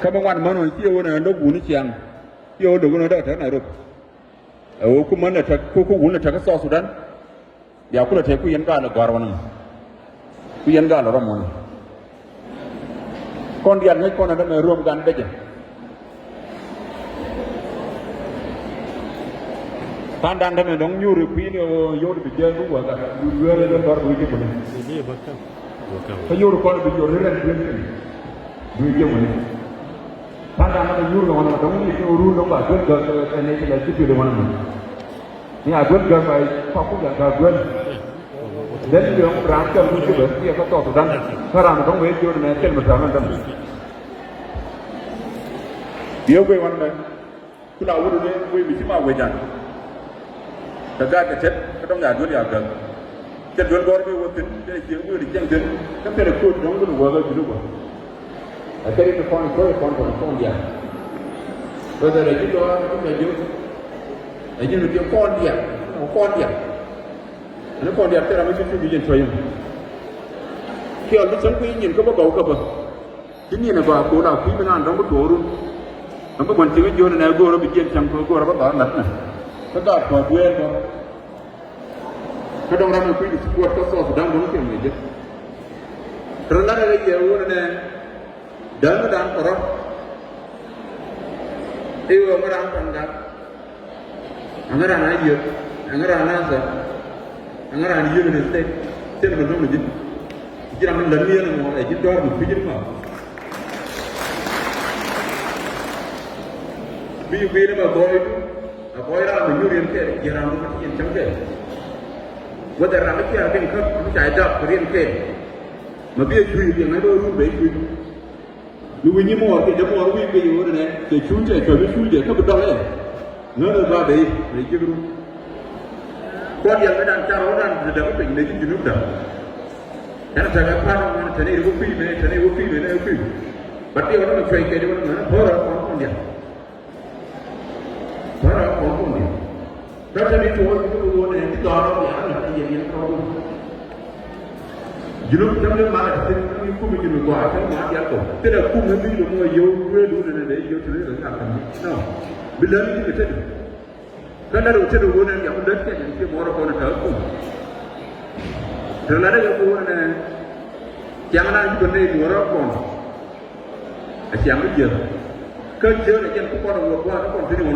Kamu wan mana kio na ndo guni chiang kio ndo guna da ta na ro ku mana ta ku guna ta ka so Sudan ya kula te ku yanga la gar wana ku yanga la rom wana kon dian ngai kon da me rom gan beje pandan da me dong nyuri pi ni yo de je lu wa ga du wele da gar bu je ko ni ko yo ko bi yo ren du je ko ni pandan da nyuri wana dong ni ru dong ba gud ga ne la ci de wana ni a gud ga bai fa ku ga gud dan yo ran ka lu je ba ni ka to dan karam dong we yo ne tel ma ta man dan yo ko wana me kula wudu ne we bi ci ma we jan ta ga ka cet ka dong ya dul ya ga cet dul bor bi wotin de ci ngu di jeng den ka tere ko dong lu wa ga ju ko a tere ko kon dia ko da ji do ko da ju a ji lu kon dia ana kon dia tere ma ci bi jen toyim ki al san ko yin ko ba ko ba tin ni na ba ko da ku mi nan dong ko toru am ba ban ti jo na go ro bi jen chang ko ba ba na ka da ko buer ko ka dong ram ko di support ko so dan don ke mi je trala re ye wo ne dan ko ro e wo ngara kan da angara na ye angara na sa angara ni ye ne te te ma don ji jira man da ni ne mo e ji dor mu fi ji ma bi ne ma boy boy ra mình như riêng kề giờ làm nó hiện trong kề bây giờ làm cái kia bên khớp nó chạy đập riêng kề mà bây giờ chui riêng ấy đôi luôn bể chui lúc như mua thì đâm mua nó bị rồi này để chui chạy trời mới chui để khớp bên đó đấy nó là ba để chưa đúng quan điểm cái đàn cha nó đàn để đỡ bệnh đấy chứ nước đỡ cái là cái pha nó thế này nó phi này thế này nó phi này nó phi bắt đầu nó chơi cái đó nó thôi rồi còn quan điểm đó là có công việc đó cho nên tôi cái buồn này cái đó nó giả là cái gì không dù lúc trong nước mà là cái khu vực như quả cái mà giả cổ tức là khu vực như là yêu quê đủ này để yêu thứ là làm gì nào bây giờ như thế cái đó đầu tiên đầu này giả đất cái những cái mỏ đó còn thở không thường là cái buồn này chẳng là những vấn đề mỏ đó còn chẳng biết gì cơ chế là dân cũng có đồng qua nó còn thế nào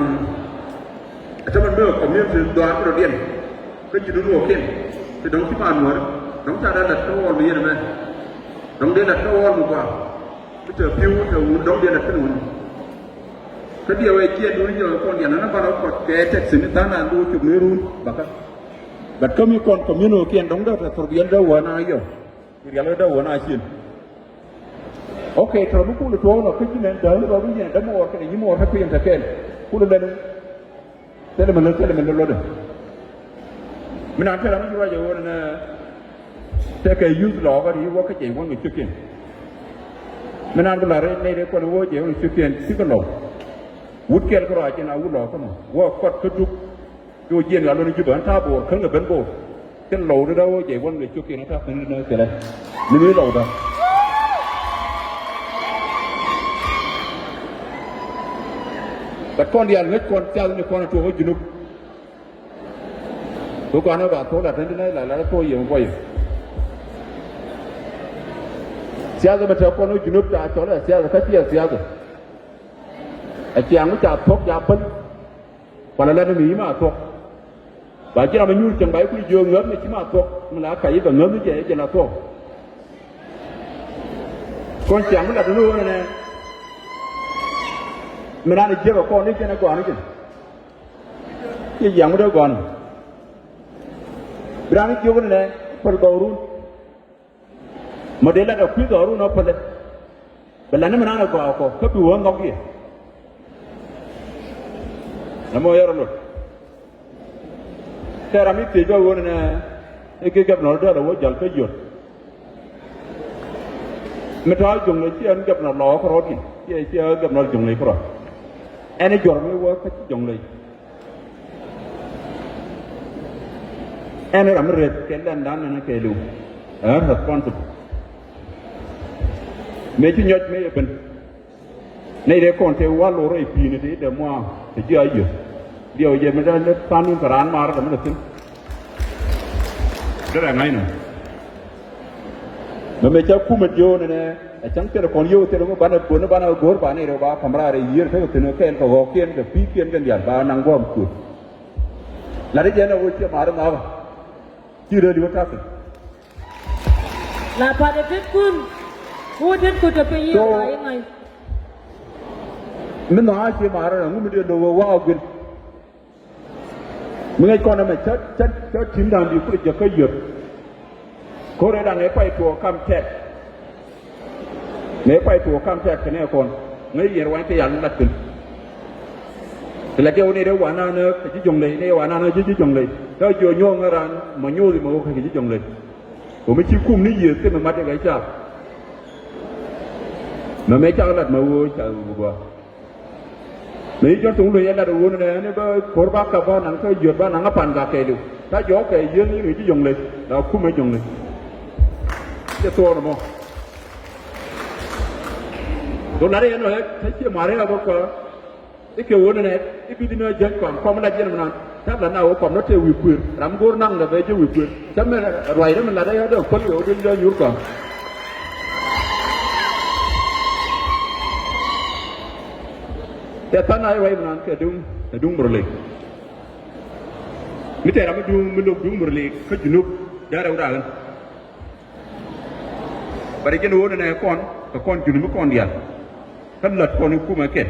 cho mình đưa còn miếng từ đoàn đầu tiên cái chuyện đó kia thì đóng cái bàn nữa đóng cha đã đặt cái ô bây giờ này đóng để đặt cái ô một quả cái chờ phiêu chờ đóng để đặt cái nồi cái điều ấy kia đối với con điện nó bắt đầu còn cái chất xử lý tan là đôi chục lưỡi run bạc bạc có mấy con có miếng nồi kia đóng đó là thuộc điện đâu ở nào rồi thì cái đâu ở nào xin ok thôi lúc cũng được thôi là cái chuyện này tới rồi bây giờ đã mua cái này như mua hay quyền thật kền cũng được lên thế là mình lên được mình làm cái đó nó bây giờ là thế cái use lọ cái gì qua cái chuyện của người trước kia mình làm cái là đây đây con vô chuyện người trước kia chứ cái lọ vút kia cái loại chuyện nào vút lọ cái nào qua quật cái trúc rồi chuyện là nó chụp ảnh tháp bộ khấn là bên bộ cái lọ nó đâu chuyện của người trước kia nó tháp nó thế này nó mới lọ đóแต่ก้อนเดียวเล็กก้อนเจ้าเนี่ยก้อนตัวเขาจุนุบตัวก้อนนั้นแบบตัวแบบนั้นได้หลายตัวอยู่ไปเสียจะมาเจอก้อนนู้นจุนุบจะจอดเลยเสียจะแค่เสียจะไอ้เจียงมันจะทกยาปั้นวันละนั่นมีมาทกบางทีเราไม่ยุ่งจังไปคุยเยอะเงินไม่ใช่มาทกมันละไข่แบบเงินไม่ใช่จะละทกก้อนเจียงมันแบบนู้นนั่นเองmình ăn được chưa vào con đấy cho nó còn đấy chứ cái dạng đó còn mình ăn được chưa cái này phần đầu luôn mà để là được quý đầu luôn nó phần đấy bên này mình ăn được vào có cấp đủ ngọc gì nó mua rồi thế là mình chỉ cho cái này cái gặp nó đó là cái cái gì mình nói dùng cái chuyện gặp nó có rồi thì cái gặp nó dùng này có rồi anh ấy chọn cái work cái Jonglei anh ấy làm cái lần đó này cái Lou responsible mấy chú nhật mấy bên này để con theo qua lối rồi pin này để mua thì chưa ai điều gì mà ra nó tan luôn cả ran mà ra mà được đó là ngay nè mà mấy cháu cũng mất vô này chẳng cái là còn vô thì nó bán ở gor bán này rồi bán camera này giờ thấy cái nó kén cái gò kén cái pi kén cái gì bán năng gom cứ là đấy nó vui chưa mà nó nào chưa được đi bắt taxi là pada pekun kemudian kuda peyi apa yang lain mình nói chưa mà nó cũng được đồ wow quyền mấy con nó mà chết chín đàn đi cũng được cái dược cô đây đang lấy phải thua cam chẹt lấy phải thua cam chẹt cái này con mấy gì rồi anh thấy ăn lật thì là kêu này đâu quả nào nữa cái Jonglei này quả nào nữa chứ Jonglei đó chưa nhô ngay ra mà nhô thì mà không cái Jonglei của mấy chiếc cung ní gì thế mà mắt cái sao mà mấy cháu lật mà vô chờ vừa mấy cháu chúng tôi là đồ này nó có khổ bác cả bao nắng thôi dượt bao nắng áp bàn cả kề được ta gió kề dưới những người chứ Jonglei đó cũng mấy Jonglei cái to rồi mà tôi nói đây nó thấy chưa mà đấy là bao giờ cái kiểu này cái video này dân còn không là dân nào chắc là nào còn nó theo quyền làm gỗ năng là về cho quyền chắc mình rồi đó mình là đây đó phân hiệu trên nhúr cònแต่ท่านนายไว้มันก็ดุงบริเลมิแต่เราไม่ดุงบริเลก็จุนุบได้เราได้กันบริจาคโน้นเนี่ยก่อนจุนุบก่อนเดียวท่านหลัดก่อนนี่คู่มาเก็ต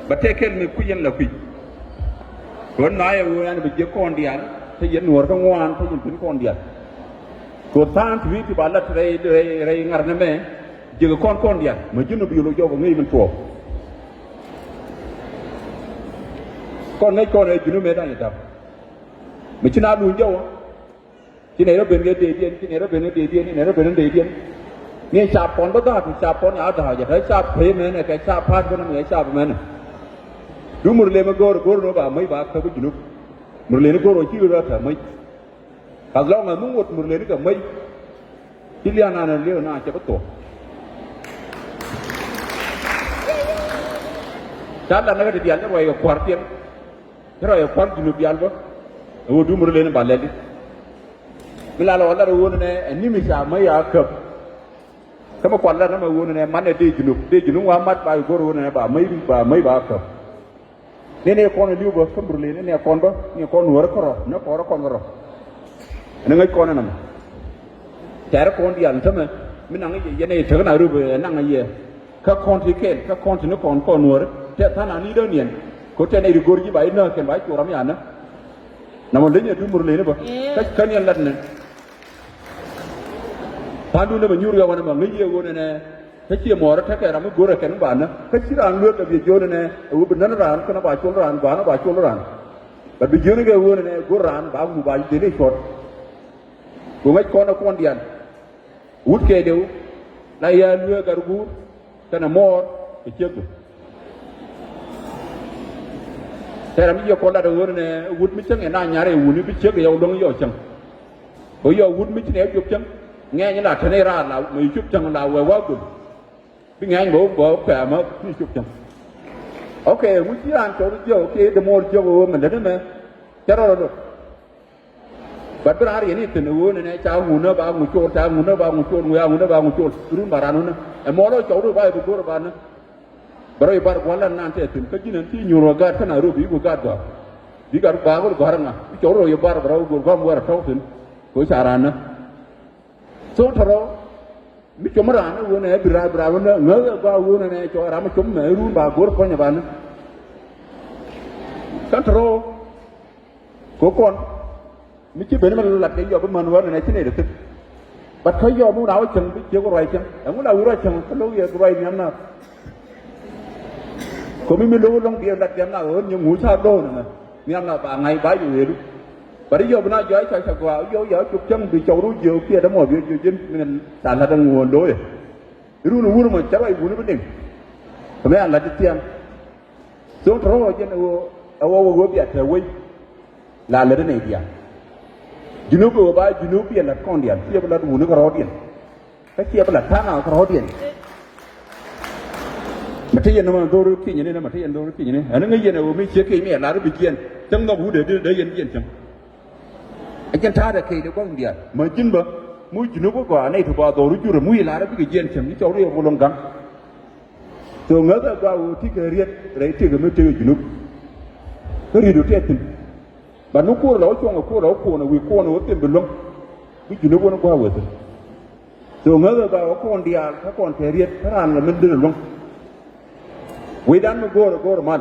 บัดเทศเข็นมีคุยยันหลับปีคนนายเอาอันไปเจอก่อนเดียนที่ยันหนวดก็งวนที่ยันเป็นก่อนเดียนกดท่านชีวิตที่บ้านละไรงานนั่นแม่เจอก่อนเดียนเหมือนจุนุบอยู่โลกโยกงี้มันตัวก่อนไอ้จุนุบไม่ได้ยังไงไม่ชนะดูเจ้าที่ไหนเราเป็นเดียนที่ไหนเราเป็นเดียนที่ไหนเราเป็นเดียนนี่ชาปอนบ้าชาปอนยาวด่าอย่าให้ชาเพลย์เนี่ยแกชาพาดก็นั่นไงชาแบบนั้นดูมุรเลมาโกรโนบ่าไม่บ้าเขาไปจุนุบมุรเลนโกรชื่อเราแต่ไม่ถ้าเราไงมุ่งหมดมุรเลนก็ไม่ที่เลี้ยงนานเลี้ยงนานจะเป็นตัวชาตินั้นก็จะเดียนจะรวยกับควาร์เตียนจะรวยกับควาร์จุนุบยันบ่โอ้ดูมุรเลนบ้านเล่นเวลาเราอะไรรู้เนี่ยนี่มีชาไม่อยากเก็บถ้ามาควันแล้วนั่นมาวนเนี่ยมันเนี่ยดีจุนุว่ามัดไปก็รู้เนี่ยบ่าไม่บ้าครับเนี่ยคนเลี้ยวบ่สมบูรณ์เลยเนี่ยคนบ่เนี่ยคนหัวก็รอเนี่ยคนก็รอนั่นไงคนนั่นแต่ละคนเดียวใช่ไหมมันนั่งยังไงเธอหน้ารูปนั่งไงยี่ข้าคนที่เก่งข้าคนที่นึกคนหัวแต่ท่านอันนี้เดินเนี่ยก็จะในรูปยี่ใบเนื้อเขียนใบตัวเราไม่อ่านนะนั่นมันเลี้ยงดูมุรเลยเนี่ยบ่แค่นี้นั่นเนี่ยท่านดูเนี่ยมันยูเรียวันนั้นมันไม่เยี่ยวนเนี่ยถ้าเชี่ยหมอแล้วถ้าแกเราไม่กลัวอะไรกันบ้านนะถ้าเชี่ยอ่างเลือดกับโยนเนี่ยเป็นนั่นร้านก็น่าบาดชนร้านบ้านน่าบาดชนร้านแต่เป็นโยนก็วนเนี่ยกูร้านบ้านกูบาดเดี๋ยวนี้ชดกูไม่ก้อนเอาก้อนเดียนวุ้ดเกเดียวนายเลือดกับกูแต่น่ะหมอไปเชี่ยกูแต่เราไม่ยอมก้อนละเดือนเนี่ยวุ้ดไม่จังไงน่าหยาเลยวุ้ดนี่ไปเชี่ยกับยาวดงยอดจังโอ้ยวุ้ดไม่ใช่เนี่ยยกจังnghe như là thế này ra là mình chụp chân là về quá cùng biết nghe bố khỏe mà đi chụp chân ok muốn chỉ ăn chỗ đó ok demo chỗ mình đến mà chắc rồi rồi bắt đầu ra này từ nửa này cháu ngủ nó bao ngủ trốn cháu ngủ nó bao ngủ trốn đúng bà ra nó em mò đó chỗ đó bay được bà nó baru ibar kuala nanti itu kaji nanti nyuruh gad kan aru bigu gad gak bigu aru bagus garang ah coro ibar baru gurgam war tausin kau sarana so tharo mi comeran wona bira wona ngaga ba wona ne cho rama com me ru ba gor ko nya ban kan tharo ko kon mi ci ben man lat de yo ba man wona ne ci ne de bat ko yo mu daw chang bi ci ko roy chang mu daw roy chang ko lo ye roy nyam na ko mi lo long bi lat nyam na hơn như ngủ sa đô nè nyam na ba ngày ba yu ru và đi vô bên đó giới sao sao qua vô chụp chân bị châu đối chiều kia đó mà bị chiều trên mình tàn là đang nguồn đối rồi nó mà cháu ấy nó bên đỉnh mấy anh là cái tiêm xuống thấu rồi trên ở ở Việt thì quay là lên này kìa junub ở ba junub là con điển kia là nó có rõ điển cái kia là tháng nào có rõ điển thế yên nó mà tôi khi như thế mà thế yên tôi khi như thế anh ấy yên là mấy chiếc kia mẹ lá nó bị kiên trong nó vũ để yên chẳng anh chân tha được khi nó có một điểm mà chính bờ mũi chỉ nó có quả này thì vào tổ nó chưa được mũi lá nó bị kiên chẳng cái chỗ đây vô lòng gắng rồi ngớ ra qua thích cái riết đấy thì cái mới chơi chỉ nó cái gì được thế thì bà nó cua lỗ cho nó cua nó vì cua nó tiền bình lắm cái chỉ nó có nó qua vậy rồi ngớ ra qua con đi các con thể riết các anh là mình đưa lắm vì đàn nó go rồi man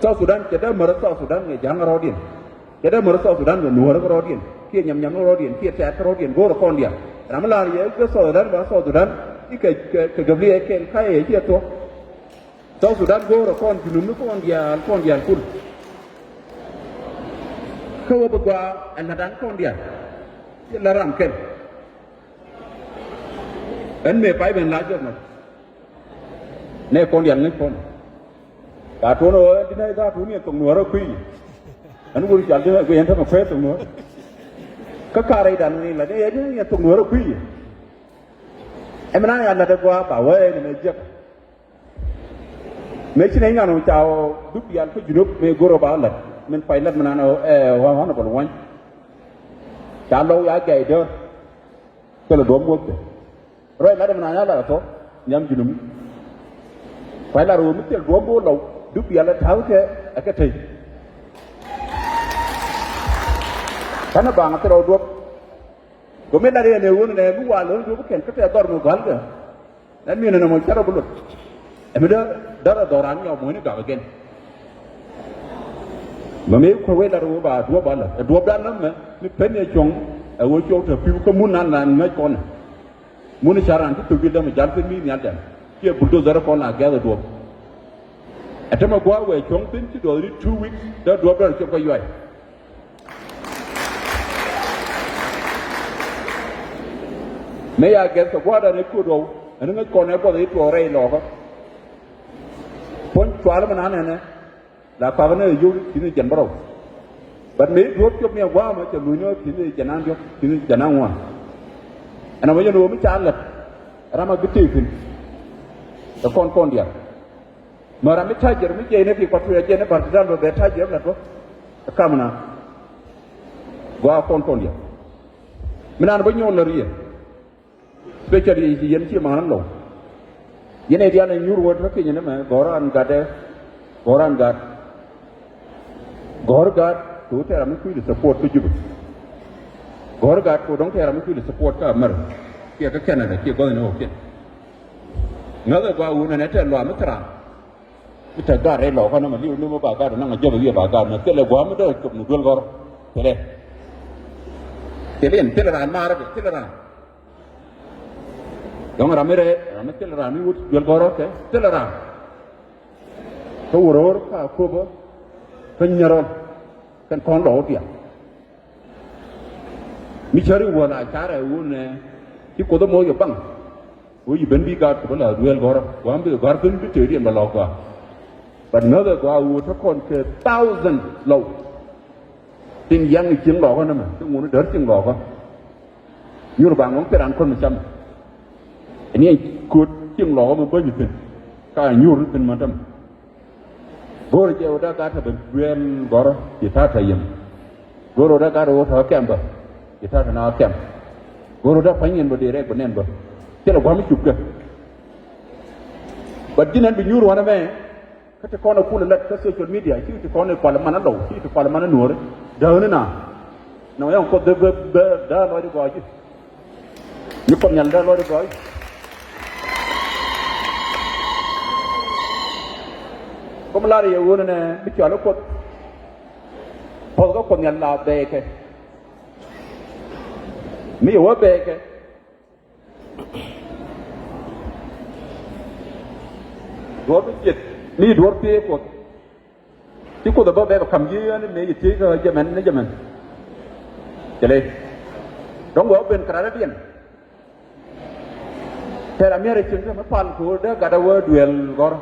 South Sudan kita merasa South Sudan nge jangan rodin kita merasa South Sudan nge nuar rodin kia nyam rodin kia set rodin go kon dia ramla ya ke South Sudan ke gabli ke kai ya to South Sudan go kon junum kon dia kun kau bagwa anadan kon dia la ram ken en me pai ben la jom này con điện này con cả thôn rồi đi này ra thôn này tổng núa rồi quy anh vui chán chứ quy anh thấy mà phết tổng núa các ca đây đàn này là đây ấy tổng núa rồi quy em nói anh là được qua bảo vệ này chưa mấy chuyện này ngàn chào đúc điện cái gì đúc mấy goro bảo lật mình phải lật mình nào hoa hoa nó còn quanh chả lâu giá gầy đó cái là đốm quốc rồi lại mình nói là tốt nhắm gì đúng phải là rồi mới tiền đốm bố lậu đúc điện là tháo cái thầy cái nó bằng cái đầu đốm có mấy đại này uống này cũng qua lớn cũng kén cái tay đòn một gắn kìa nên mình là một chắc đâu bự em đó là đồ ăn nhau mới nó gặp cái mà mấy con quay là rồi bà là đốm đan lắm mà nó phết này chồng ở ngôi chỗ thì phiêu có muốn ăn là mấy con muốn đi chả ăn cái từ kia mà chán phết mi nhát chán kia bút đồ con là ghé rồi đốm ở trong mà qua về chồng tính chứ đồ đi 2 weeks đó đốm đó cho quay vậy mấy ai ghé qua đó này cứ đồ anh ấy con này có thểตัวray lò không phun xóa nó mà ăn này là qua bên này vô thì nó chấn bắt đầu bạn mấy rốt cho mẹ qua mà chấn núi nó thì nó chấn ăn cho thì nó chấn ăn ngoài anh nói cho nó mới chán lật ra mà cái tiền là con đi mà ra mới thay giờ mới chơi này thì quạt chơi này bạn ra rồi để thay giờ là tốt cam nào qua con đi mình ăn bao nhiêu lời especially di yang siapa mana lo, yang ini dia ni nyur word lagi ni mana, goran gad, tu terang mesti di support tu juga, gad tu dong terang mesti di support ke Amer, kia ke Canada, kia kau ni okey, ngada gua una ni terlalu lama terang, kita gad lo kan nama liu nama bagad, nama jawab dia bagad, nak terlalu gua mesti cukup nudul gor, teleran marah, teleran. Dong ramai teleran ni jual gorok ke teleran, kau urut kau apa, kenyaran, kan kondo dia. Micari wala cara une, si kodo mau yo bang, ui bendi kat kepala jual gorok, gua ambil gorok tu ceri yang balok gua. But another gua urut kon ke 1,000 low, tin yang icing lok kan nama, tu munu dar icing lok kan, nyur bangong peran kon macam. Ini ikut cing lor membantu kan, kaya nyur kan macam. Gor je udah kata berduel gor kita sayang. Gor udah kata udah camp, kita kena camp. Gor udah pengen berdiri benen ber. Kalau kami juga. Bagian binyur mana me? Kata kau nak pula lihat ke social media, itu kau nak parlimen ada, itu parlimen Nuer. Dah ni na. Namanya kau dah lori baju. Ni penyal dah lori baju. Kau Lääri yang mana ni bicara kot, kalau kau yang laa beke, ni awak beke, dua biji, ni dua pie kot, si kot apa beke kamji ni ni itu ke zaman, jadi, dong gua ben kerajaan, saya ramai receh sama pan kau dah gada wa duel gor,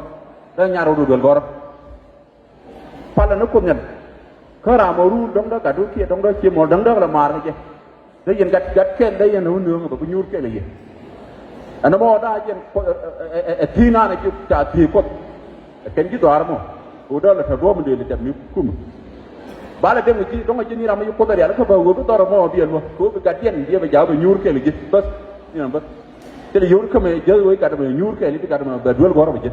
dah nyaru duel gor. Pala nó cũng nhận, khờ ra màu ru đóng đó cả đôi kia đóng đó chia màu đóng đó là mà thôi chứ, đấy dân gặt kén đấy dân nấu nướng mà có nhút cái là gì, อันนั้นว่าได้ยังที่นั่นไอ้จุดจ่าที่ก็เห็นกี่ตัวอะไรมั้งอุดรเลยถ้ารวมมันเดือดจะมีคุ้มบ้านเราเป็นกี่ต้องไอ้ที่นี่เราไม่ยุบคนเดียวแล้วเขาบอกว่าตัวเราไม่เอาเบียร์วะเขาไปกัดเย็นเดียวไปยาวไปยูร์แค่เลยจีบัสนี่นะบัสแต่ยูร์เขาไม่เยอะเลยกัดไปยูร์แค่นี้ไปกัดมาแบบduelกอล์ฟไปจี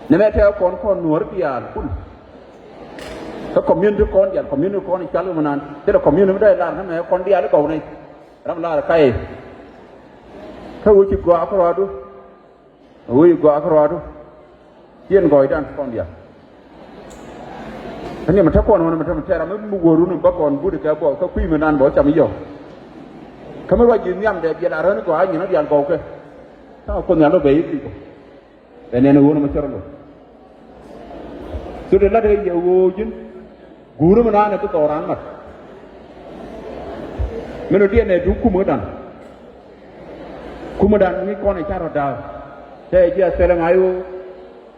เนี่ยแม่เท่าคนนัวร์พิยาคุณถ้าคอมมิวนิตี้คนอย่างคอมมิวนิตี้คนอีกชั้นมันนั่นแต่เราคอมมิวนิตี้ไม่ได้ร้านทำไมคนเดียวแล้วก็ในรับร้านใครถ้าวุ้ยกว่าเขารอดูวุ้ยกว่าเขารอดูเยี่ยนก่อยด้านคนเดียวอันนี้มันถ้าคนมันทำแค่เราไม่มุกรู้นึกว่าก่อนพูดถึงแกบอกเขาคุยมานานบอกจะไม่ยอมเขาไม่ว่ายืนยันแต่เบียร์อะไรนี่ก็ให้ยืนยันเดียร์บอกแค่ถ้าคนอย่างเราเบี้ยดีกว่าแต่เนี่ยนู้นมันเชื่อเราสุดท้ายแล้วเดี๋ยวยืนกูรู้มานานเนี่ยตัวร้านมันไม่รู้ที่ไหนดูคุ้มกันคุ้มกันนี่คนไอ้ชาติดาวแต่เจ้าเซลล์อายุ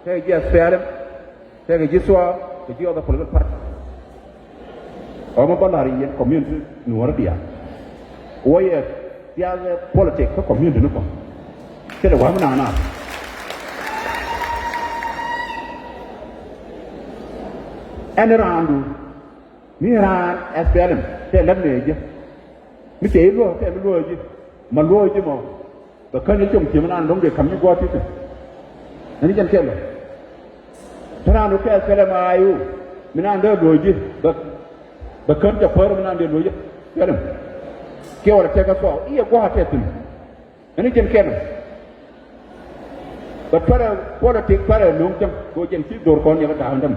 แต่เจ้าเซลล์แต่เจ้าสัวแต่เจ้าตัว political party ออกมาบอกอะไรอย่าง community หนูอะไรเดียวโอ้ยเจ้า politics ก็ community นึกว่าเจ้าว่ามันนานอันนี้ร้านดูนี่ร้าน SPLM แต่เล่นเนี่ยจีไม่เจ๋อรู้แต่ไม่รู้จีมันรู้จีมั้งแต่คนนี้จงเขียนมันอ่านลงเด็กคำนี้กว่าที่สุดอันนี้จันเชื่อเลยถ้าเราดูแค่ SPLM อายุมันอ่านเดินรู้จีแต่คนจะเพิ่มมันอ่านเดินรู้จีเชื่อเลยเกี่ยวกับเจ้าก็สอบอีกว่าเท่สุดอันนี้จันเชื่อเลยแต่พอเราpolitics พอเราลงจังกูจันคิดโดนคนอย่างก็ด่ามันทำ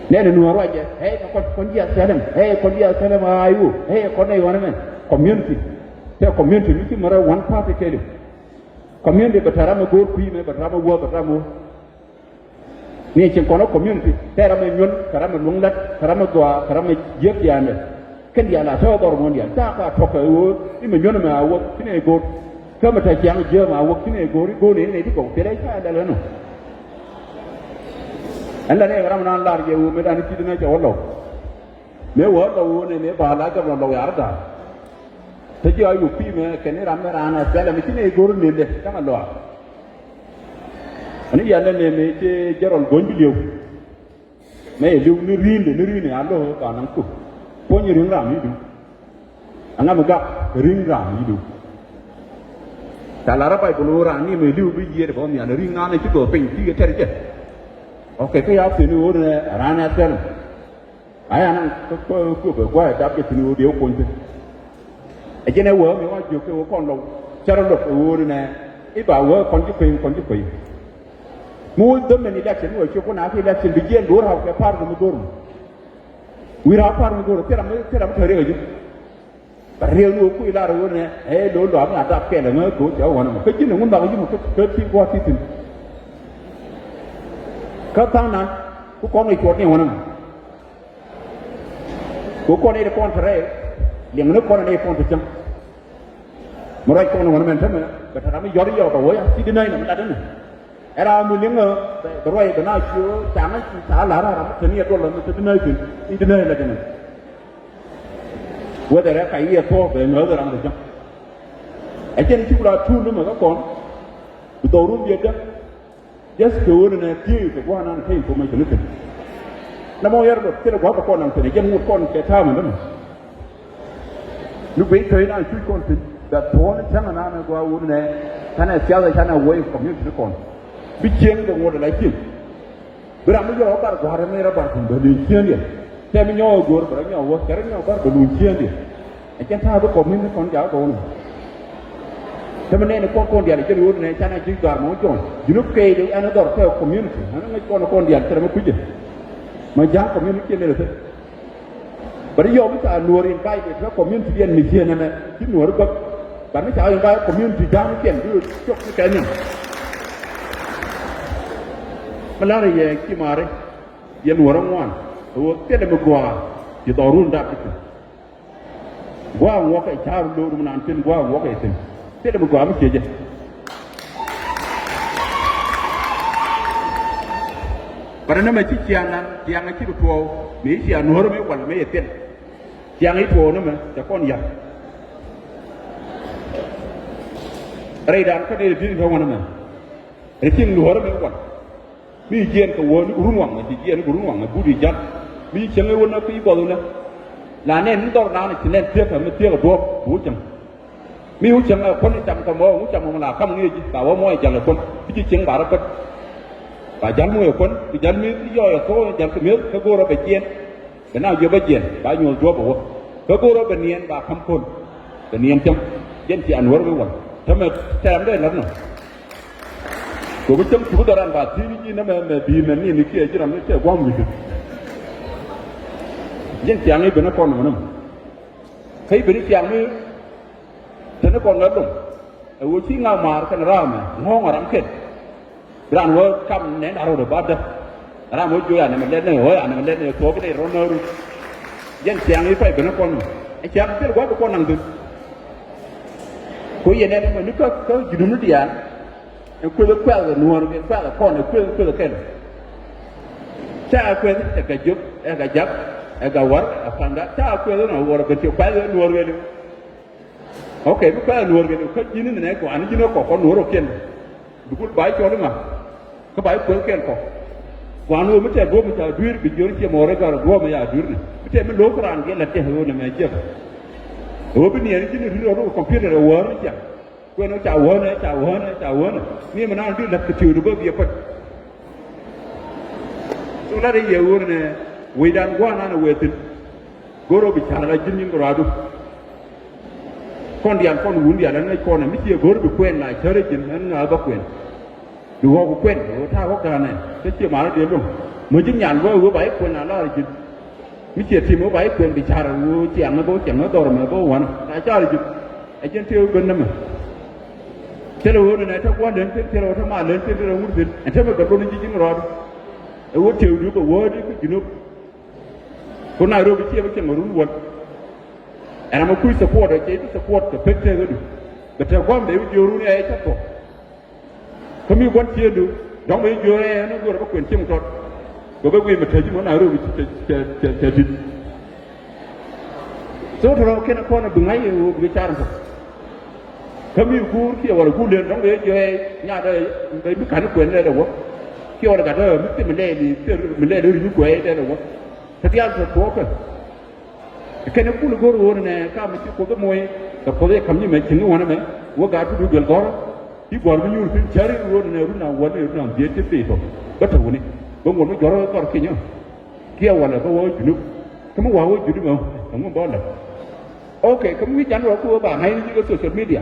เนี่ยหนูอะไรเจ้เฮ้ยคนเดียวเสร็จแล้วเฮ้ยคนเดียวเสร็จแล้วมาอยู่เฮ้ยคนไหนวันนั้นคอมมูนิตี้แต่คอมมูนิตี้นี่คือมาวันพาร์ทเฉลี่ยคอมมูนิตี้ก็ทำมากูคุยมาทำมาวัวก็ทำมานี่เช่นคนละคอมมูนิตี้แต่เราไม่ยุ่งทำมาลงลัดทำมาตัวทำมาเยอะแยะเนี่ยแค่เดียวละชอบตัวมันเดียวจ้าก็ทอกเอาที่มันยุ่งมาเอาที่ไหนกูก็มาแต่เชียงเยอะมาเอาที่ไหนกูนี่ที่กูเสียได้ใช่ได้แล้วเนาะอันนั้นเนี่ยเรามันนั่งลาเกี่ยวไม่ได้นี่คิดเนี่ยจะวันเราเมื่อวันเราเนี่ยบาลาจะเราอยากได้ถ้าจะอายุปีเมื่อแค่นี้เราไม่ร้านนะแต่เราไม่คิดเนี่ยกูรู้เนี่ยจังมันเราอันนี้ยันเนี่ยไม่ใช่จะเราก้นบิเดียวไม่เลี้ยวนี่รีนอันเราการนั่งคุพอนี่เรื่องราวนี้ดูอันนั้นมันก็เรื่องราวนี้ดูแต่ละรับไปปลุกร้านนี่ไม่เลี้ยวไปเยี่ยมเพราะมีอันเรื่องงานนี่ที่ตัวเป็นที่เท่าไหร่oke kaya sini udah rana sen ayah nang ku berkuah tapi sini dia kunci aja nih wah memang juga kon lo cara lo udah nih iba wah kunci pay mudah nih election wah cukup nanti election bijian dua hal ke par mudur wira par mudur tiada cari aja real nu ku ilar udah nih lo apa ada kele nggak ku jauh mana kecil nunggu tak aja mungkin kecil kuat ituเขาตั้งนั้นกูก้อนไอ้ขวดนี่วันนั้นกูก้อนไอ้ก้อนทะเลเลี้ยงนึกก้อนไอ้ก้อนประจำมาไอ้ก้อนวันนั้นมันทำไมแต่ถ้าไม่ยอดตัวเว้ยที่ดินไหนนั่นมันได้เนี่ยไอ้เรามีเลี้ยงตัวไอ้ตัวน่าชื่อจางไอ้สาหร่าเราจะนี่ตัวเรามันจะดินไหนถึงดินไหนอะไรกันเนี่ยว่าแต่แล้วใครเยี่ยโซ่เป็นเนื้อตัวเราประจำไอ้เจ้าที่เราชูนึกเหมือนกับก้อนตัวรุ่นเดียวกันjust do it and do it one on thing for me to look at. Na mo yer ko tira ko ko nan tene jeng ko ke ta man dum. Lu be kai na chu kon tin da thon chang na na ko wu ne kana sia da kana way community kon. Bi jeng ko ngod la kin. Bra mu yo bar ko har me ra bar kun da ni chen ni. Te mi nyo go bra nyo wo ker nyo bar ko lu chen ni. A chen ta ko community kon ja ko ni. Thế nên là con điện cho luôn này cha này chỉ toàn món chọn, giúp kê được anh nó đòi theo community, nó con điện cho nó quý gì, mà giá community này là thế. Bây giờ bây giờ nuôi in cái cái community điện mình tiền này, chỉ nuôi được, bạn mới chào in cái community giá nó tiền cứ chốt cái này. Mà là gì khi mà đấy, điện nuôi rong ngoan, rồi tiền là một quà, chỉ tao run đạp cái, quà cái chào đồ mà ăn tiền quà cái tiền. Tidak berguna macam je. Pada nama si tiang itu tua, ni si anu orang ni wal ni eten. Tiang itu tua nama, takon ya. อะไรดังก็ได้ที่เขาวันนั้นไอ้ที่หลวงไม่ก่อนมีเย็นกับวัวนี่รุ่งหวังที่เย็นกับรุ่งหวังบุรีจันมีเชียงไอ้วันนั้นปีก่อนเลยนะหลานเนี่ยนี่ต้องนานนี่เล่นเทียบกับไม่เทียบกับตัวหูจังมีหูจังคนที่จำกับหูจังมันหลาคำนี้แต่ว่ามวยจังเลยคนที่เชียงบาร์ก็ป่าจันมวยคนที่จันมีที่ย่อยโซ่จันก็มีเขาโกเราไปเจียนแต่น่าเยอะไปเจียนป่าโยนตัวบอกว่าเขาโกเราไปเนียนป่าคำคนไปเนียนจังเย็นที่อันวัวไม่วันทำไมแซมได้นั่นน่ะกูไปจังสุดารันบาทีนี้นั่นมันดีมันนี่นี่เกี่ยจีรันนี่เกี่ยว่างมีกันเย็นที่อันนี้เป็นนักกรมันนั่นใครเป็นที่อันนี้เป็นนักกรนั่นลงเอาวุ้ชิงเอามากันร่างมันห้องอะไรกันร้านวัวคำเน้นอารมณ์แบบนั้นร้านวัวจุยอันนี้มันเล่นเนี่ยหัวอันนี้มันเล่นเนี่ยตัวไปได้ร้อนเลยเย็นที่อันนี้ไปเป็นนักกรไอ้เจ้าเป็นว่าเป็นคนนั่งดูคุยอย่างนี้มันนึกก็อยู่นู่นที่อันคุยกับแก่กับนัวกับแก่กับพ่อเนี่ยคุยกับแก่ใช่คุยแต่กับยุบกับยับกับวัดฟังได้ใช่คุยแล้วหนูวัวเป็นเจ้าแก่กับนัวกันโอเคไม่แก่นัวกันเขาจีนนี่เนี่ยก่อนจีนก็คนนัวเราเก่งดูคุณใบจอดมั้งเขาใบเปิดเก่งก่อนก่อนนัวไม่ใช่รัวไม่ใช่ดื้อไปยืนเชี่ยมอร์ก็รัวไม่ใช่ดื้อนี่ไม่ใช่มันโลกรานเกี่ยหลักเจ้าหัวเนี่ยไม่เจ้าหัวเป็นเนี่ยจีนนี่เราคอมพิวเตอร์หัวนี่จ้ะเว้นเอาจ่าหัวเนี่ยจ่าหัวเนี่ยจ่าหัวเนี่ยนี่มันน่าดื้อหลักกระชือดูเบื้องเบี้ยพัดสุดท้ายเยอะเนี่ยเวดานว่านั่นเวทินกูรู้บิชาอะไรจีนยิ่งกว่าดูคนเดียนคนหุ่นเดียนนั้นไอ้คนน่ะไม่เชื่อกูรู้บิเควนไหนเชื่อได้จีนนั้นเงาบักเควนดูว่ากูเควนดูท่าเขาการเนี่ยจะเชื่อมาแล้วเดียวลงเหมือนจิ้งหยาดว่ากูไปเควนอะไรจีนไม่เชื่อทีมกูไปเควนบิชาเราเจียงนะโบเจียงนะตัวเราโบวันไอ้เจ้าจีนไอ้เจ้าเที่ยวเป็นนั่นมั้งเที่ยวเนี่ยถ้าว่าเดินเที่ยวถ้ามาเดินเที่ยววุ่นวุ่นไอ้เที่ยวมันกับคนนี้จริงๆรอดไอ้วัวเที่ยวดูกับวัวนี่ก็จีนคนไหนรู้ไปเที่ยวไปเที่ยวมารุ่นวันไอ้เรามาคุยสปอร์ตไอ้เจ้าสปอร์ตกับเพชรเที่ยวดูแต่ถ้าว่าเดี๋ยวอยู่รุ่นไอ้เจ้าตัวเขามีวันเที่ยวดูย้อนไปอยู่ไอ้นั่นก็เราก็เปลี่ยนเชี่ยงจอดก็ไปวิ่งมาเที่ยวที่มันไหนรู้ไปจะดินส่วนเราแค่นักคนบึงไอ้วิจารณ์เขามีกูเที่ยวอะไรกูเรียนต้องไปอยู่ไอ้ญาติไปไม่ขันเกวียนเลยหรอวะเที่ยวอะไรกันไม่ติดมันเล่ดิเที่ยวมันเล่ดูยุ่งเกวียนได้หรอวะถ้าที่อันสุดโต่กันแค่นักกูรู้กูรู้เนี่ยข้ามันที่กูก็มวยแต่พอได้คำนี้มันถึงวันนั้นไหมว่าการพูดเกี่ยวกับที่ก่อนมันอยู่ที่เชอรี่รู้เนี่ยรู้นาววันนี้รู้นาวเดียดที่ปีต่อก็ถือวันนี้บางวันไม่จ่อแล้วก็ขี้เนี่ยเกี่ยววันละก็ว่าจุดเขาไม่ว่าว่าจุดมั้งเขาไม่บอกเลยโอเคเขาไม่จันว่ากูว่าให้นี่ก็โซเชียลมีเดีย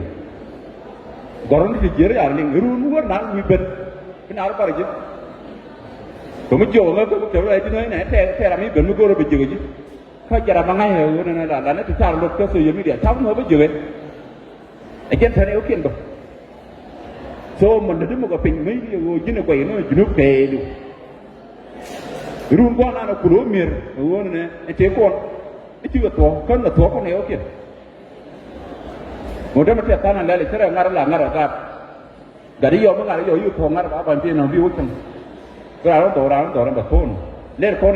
ก่อนที่จะเจออะไรนี่รู้นู้นนั่นมีเป็นอะไรบ้างจีผมไม่จ่อแล้วก็เจออะไรที่ไหนเนี่ยแต่เราไม่เป็นไม่กูเราไปเจอจีเขาจะทำยังไงเหรอเนี่ยนะแล้วนั่นที่ชาลดก็โซเชียลมีเดียชาวมันไปเจอไอ้เจ้าเธอเนี่ยโอเคมั้งโซ่มันจะมันก็เป็นไม่ดีโอ้ยจีนก็ยังไม่จุดเกลือรุ่นก่อนนั่นกูรู้มีร์โอ้เนี่ยไอ้เจ้าก่อนไอ้ที่ว่าตัวคนละตัวคนเนี่ยโอเคหมดแล้วมันจะตานนั่นเลยเชื่องานละงานละครับแต่ที่ยอมงานอยู่ทองงานแบบเป็นพี่น้องพี่วุฒิก็เราตัวแบบคนเล่นคน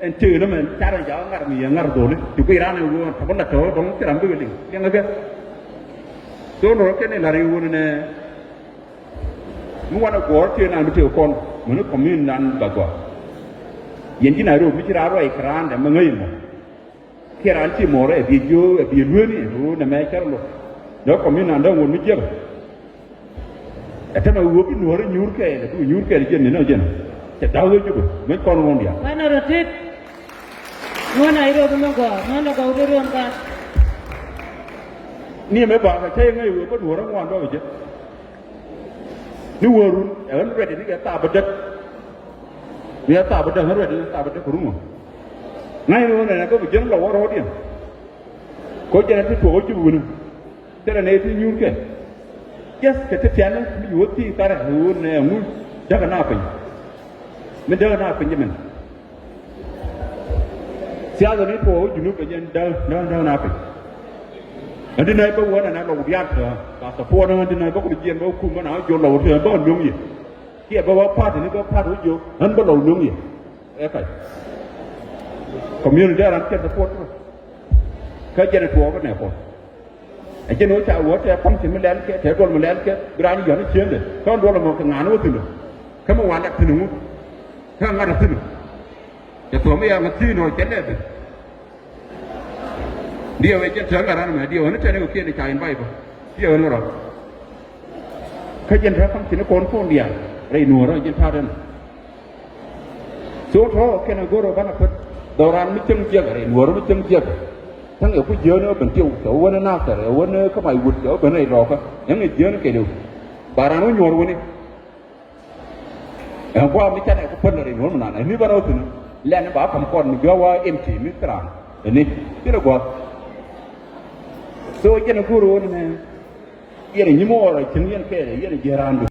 ไอ้ชื่อนั่นมันชาติยาวงานมีงานตัวนี้อยู่ที่ร้านเนี่ยกูทำคนละตัวตรงที่ร้านด้วยยังไงกันตัวนู้นแค่เนี่ยลาริวูเนี่ยเมื่อวันก่อนที่นั่นไปเที่ยวคนเหมือนคอมมิวนิสต์นั่นแบบว่ายันที่ไหนรู้ไม่ใช่ร้านอะไรครานแต่มันเงยมั้งแค่ร้านที่มอร์ไอ้บิวนี่รู้เนี่ยแม่แค่รู้แล้วคอมมิวนิสต์นั่นได้วนไม่เจอแต่ถ้ามาวัวเป็นหัวยูร์แก่เนี่ยยูร์แก่ที่เจนเนี่ยน่าเจนจะดาวเลยจุ๊บไม่ก่อนวันเดียวไม่น่ารักที่งัวไหนเราเป็นก็งัวเราก็เรื่องกันนี่ไม่บอกใช่ไงวัวเป็นหัวรางวัลด้วยเจนี่วัวรุ่นเออเรดนี่แกตาบดเด็กเนี่ยตาบดเด็กเรดนี่ตาบดเด็กรุ่งไงวัวเนี่ยก็ไปเจนเราว่ารอดเนี่ยก็เจนที่ตัวจุ๊บเนี่ยแต่ในที่ยูร์แก่yes แต่ที่เช้านั้นมีอยู่ที่ตาร์หูเนี่ยงูจักรหน้าเป็นมันเดินหน้าเป็นยังไงเช้าตอนนี้พออยู่นู้นเป็นยังเดินหน้าเป็นอันที่ไหนก็ว่านั่นเราเรียกเถอะแต่สปอร์ตนั่นที่ไหนก็ไปเยี่ยมเราคุมมันเอาโยนเราเถอะบ้านยุ่งยี่เกี่ยบอกว่าพลาดที่นี่ก็พลาดหัวโยนนั่นบ้านเรายุ่งยี่เอ้ใครคอมมิวนิตี้ร้านเก็บสปอร์ตเขาจะได้ตัวก็ไหนคน ai che no cha wo te pam chi melen ke te dol melen ke grani yo ni chende ton dol mo ka ngano tinu kama wala tinu ka ngara tinu ke to me ya ngati no chende be dia we che tanga ran me dia wona te ne ko ke ni cha in bai ba dia wona ro ka jen ra pam chi ne kon fon dia rei nuo ro jen tha den so tho ke na goro bana put doran mi cheng je rei nuo ro mi cheng jeทั้งเอวผู้เยอะเนอะเป็นเที่ยวเที่ยววันน่าแต่เอววันเนอะเข้ามาวุฒิเที่ยวเป็นไอ้รอกอะยังไงเยอะนี่แกดูบารานุโยนวันนี้เออว่าไม่ใช่ไอ้พวกเพิ่นอะไรโน้นมันนั่นไอ้นี่บ้านเราถึงแล้วนี่บ้าคำก่อนมันเยอะว่าเอ็มทีมิตรานอันนี้ที่เราบอกโซ่ยันกูรู้นี่ยันยิ่งมั่วอะไรถึงยันแค่ยันเจริญ